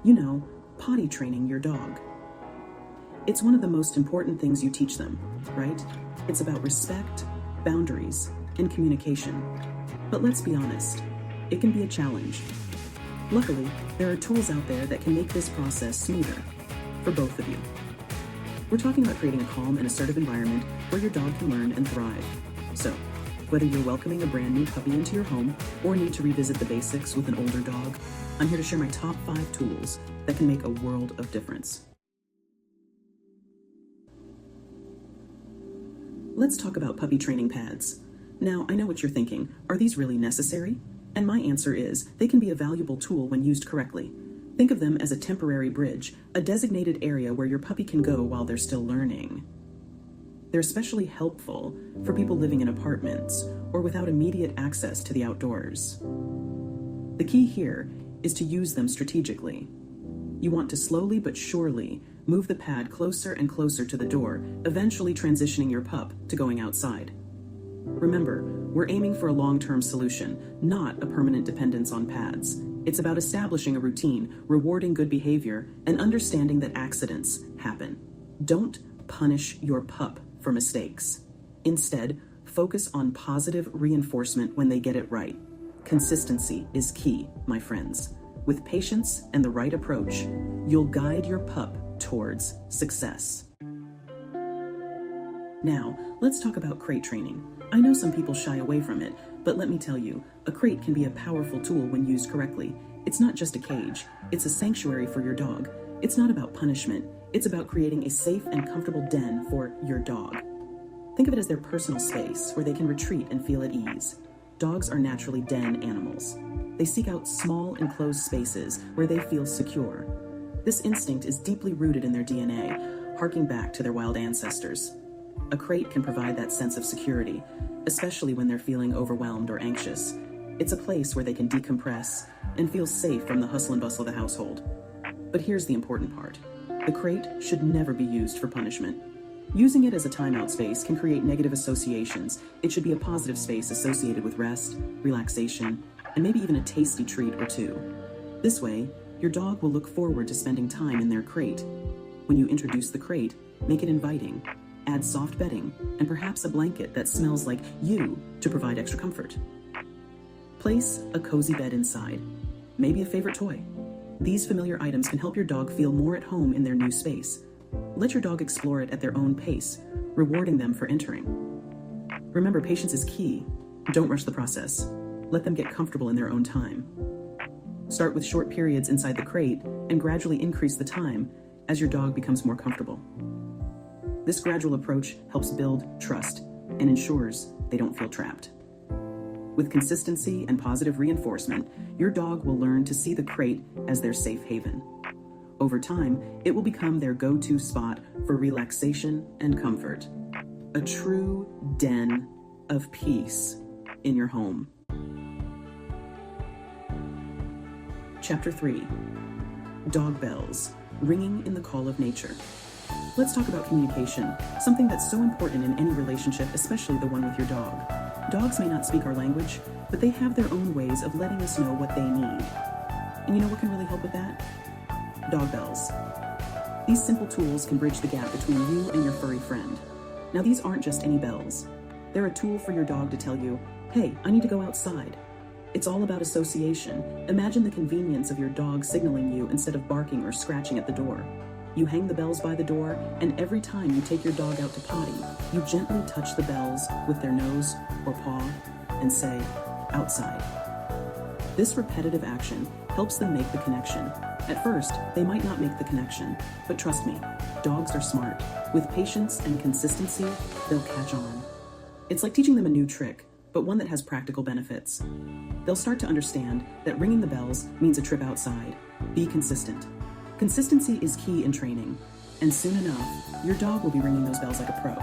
You know, potty training your dog. It's one of the most important things you teach them, right? It's about respect, boundaries, and communication. But let's be honest, it can be a challenge. Luckily, there are tools out there that can make this process smoother for both of you. We're talking about creating a calm and assertive environment where your dog can learn and thrive. So, whether you're welcoming a brand new puppy into your home or need to revisit the basics with an older dog, I'm here to share my top 5 tools that can make a world of difference. Let's talk about puppy training pads. Now, I know what you're thinking. Are these really necessary? And my answer is, they can be a valuable tool when used correctly. Think of them as a temporary bridge, a designated area where your puppy can go while they're still learning. They're especially helpful for people living in apartments or without immediate access to the outdoors. The key here is to use them strategically. You want to slowly but surely move the pad closer and closer to the door, eventually transitioning your pup to going outside. Remember, we're aiming for a long-term solution, not a permanent dependence on pads. It's about establishing a routine, rewarding good behavior, and understanding that accidents happen. Don't punish your pup for mistakes. Instead, focus on positive reinforcement when they get it right. Consistency is key, my friends. With patience and the right approach, you'll guide your pup towards success. Now, let's talk about crate training. I know some people shy away from it, but let me tell you, a crate can be a powerful tool when used correctly. It's not just a cage, it's a sanctuary for your dog. It's not about punishment, it's about creating a safe and comfortable den for your dog. Think of it as their personal space where they can retreat and feel at ease. Dogs are naturally den animals. They seek out small, enclosed spaces where they feel secure. This instinct is deeply rooted in their DNA, harking back to their wild ancestors. A crate can provide that sense of security, especially when they're feeling overwhelmed or anxious. It's a place where they can decompress and feel safe from the hustle and bustle of the household. But here's the important part. The crate should never be used for punishment. Using it as a timeout space can create negative associations. It should be a positive space associated with rest, relaxation, and maybe even a tasty treat or two. This way, your dog will look forward to spending time in their crate. When you introduce the crate, make it inviting. Add soft bedding and perhaps a blanket that smells like you to provide extra comfort. Place a cozy bed inside, maybe a favorite toy. These familiar items can help your dog feel more at home in their new space. Let your dog explore it at their own pace, rewarding them for entering. Remember, patience is key. Don't rush the process. Let them get comfortable in their own time. Start with short periods inside the crate and gradually increase the time as your dog becomes more comfortable. This gradual approach helps build trust and ensures they don't feel trapped. With consistency and positive reinforcement, your dog will learn to see the crate as their safe haven. Over time, it will become their go-to spot for relaxation and comfort. A true den of peace in your home. Chapter 3. Dog bells, ringing in the call of nature. Let's talk about communication, something that's so important in any relationship, especially the one with your dog. Dogs may not speak our language, but they have their own ways of letting us know what they need. And you know what can really help with that? Dog bells. These simple tools can bridge the gap between you and your furry friend. Now, these aren't just any bells. They're a tool for your dog to tell you, hey, I need to go outside. It's all about association. Imagine the convenience of your dog signaling you instead of barking or scratching at the door. You hang the bells by the door, and every time you take your dog out to potty, you gently touch the bells with their nose or paw and say, outside. This repetitive action helps them make the connection. At first, they might not make the connection, but trust me, dogs are smart. With patience and consistency, they'll catch on. It's like teaching them a new trick, but one that has practical benefits. They'll start to understand that ringing the bells means a trip outside. Be consistent. Consistency is key in training, and soon enough, your dog will be ringing those bells like a pro.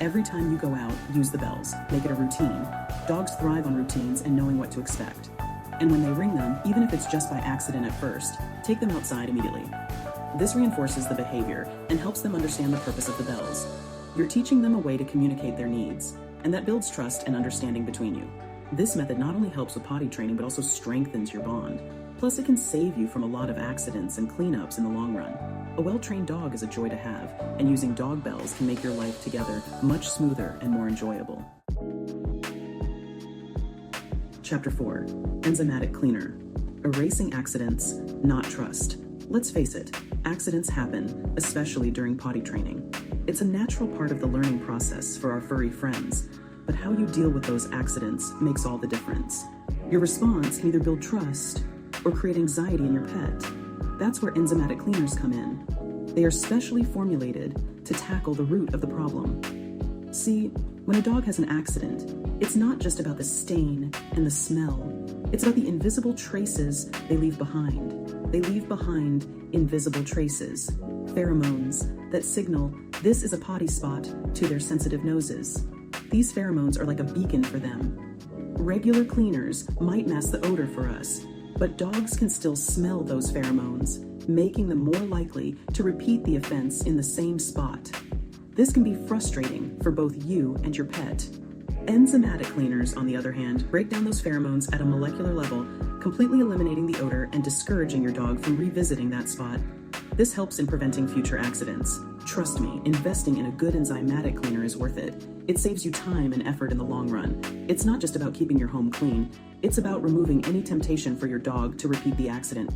Every time you go out, use the bells. Make it a routine. Dogs thrive on routines and knowing what to expect. And when they ring them, even if it's just by accident at first, take them outside immediately. This reinforces the behavior and helps them understand the purpose of the bells. You're teaching them a way to communicate their needs, and that builds trust and understanding between you. This method not only helps with potty training, but also strengthens your bond. Plus, it can save you from a lot of accidents and cleanups in the long run. A well-trained dog is a joy to have, and using dog bells can make your life together much smoother and more enjoyable. Chapter 4. Enzymatic Cleaner. Erasing accidents, not trust. Let's face it, accidents happen, especially during potty training. It's a natural part of the learning process for our furry friends, but how you deal with those accidents makes all the difference. Your response can either build trust or create anxiety in your pet. That's where enzymatic cleaners come in. They are specially formulated to tackle the root of the problem. See, when a dog has an accident, it's not just about the stain and the smell. It's about the invisible traces they leave behind. They leave behind invisible traces, pheromones that signal this is a potty spot to their sensitive noses. These pheromones are like a beacon for them. Regular cleaners might mask the odor for us, but dogs can still smell those pheromones, making them more likely to repeat the offense in the same spot. This can be frustrating for both you and your pet. Enzymatic cleaners, on the other hand, break down those pheromones at a molecular level, completely eliminating the odor and discouraging your dog from revisiting that spot. This helps in preventing future accidents. Trust me, investing in a good enzymatic cleaner is worth it. It saves you time and effort in the long run. It's not just about keeping your home clean, it's about removing any temptation for your dog to repeat the accident.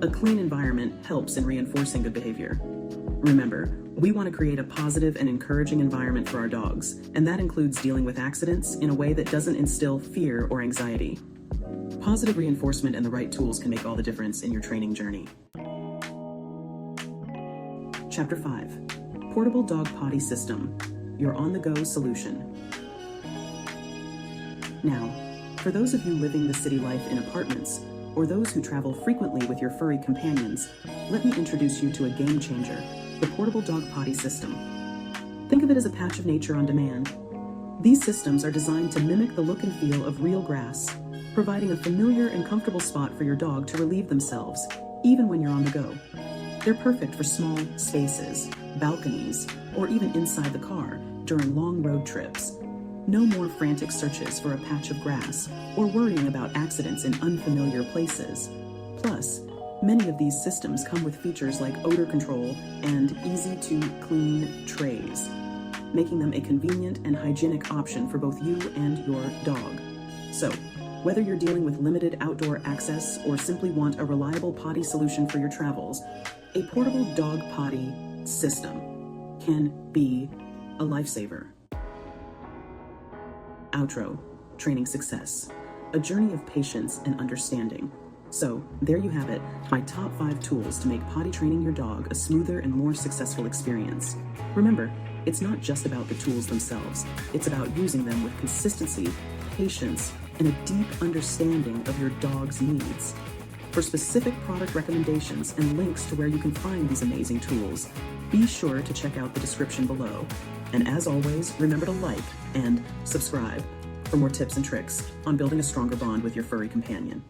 A clean environment helps in reinforcing good behavior. Remember, we want to create a positive and encouraging environment for our dogs, and that includes dealing with accidents in a way that doesn't instill fear or anxiety. Positive reinforcement and the right tools can make all the difference in your training journey. Chapter 5. Portable Dog Potty System, your on-the-go solution. Now, for those of you living the city life in apartments, or those who travel frequently with your furry companions, let me introduce you to a game changer, the Portable Dog Potty System. Think of it as a patch of nature on demand. These systems are designed to mimic the look and feel of real grass, providing a familiar and comfortable spot for your dog to relieve themselves, even when you're on the go. They're perfect for small spaces, balconies, or even inside the car during long road trips. No more frantic searches for a patch of grass or worrying about accidents in unfamiliar places. Plus, many of these systems come with features like odor control and easy-to-clean trays, making them a convenient and hygienic option for both you and your dog. So, whether you're dealing with limited outdoor access or simply want a reliable potty solution for your travels, a portable dog potty system can be a lifesaver. Outro, training success, a journey of patience and understanding. So, there you have it, my top 5 tools to make potty training your dog a smoother and more successful experience. Remember, it's not just about the tools themselves, it's about using them with consistency, patience, and a deep understanding of your dog's needs. For specific product recommendations and links to where you can find these amazing tools, be sure to check out the description below. And as always, remember to like and subscribe for more tips and tricks on building a stronger bond with your furry companion.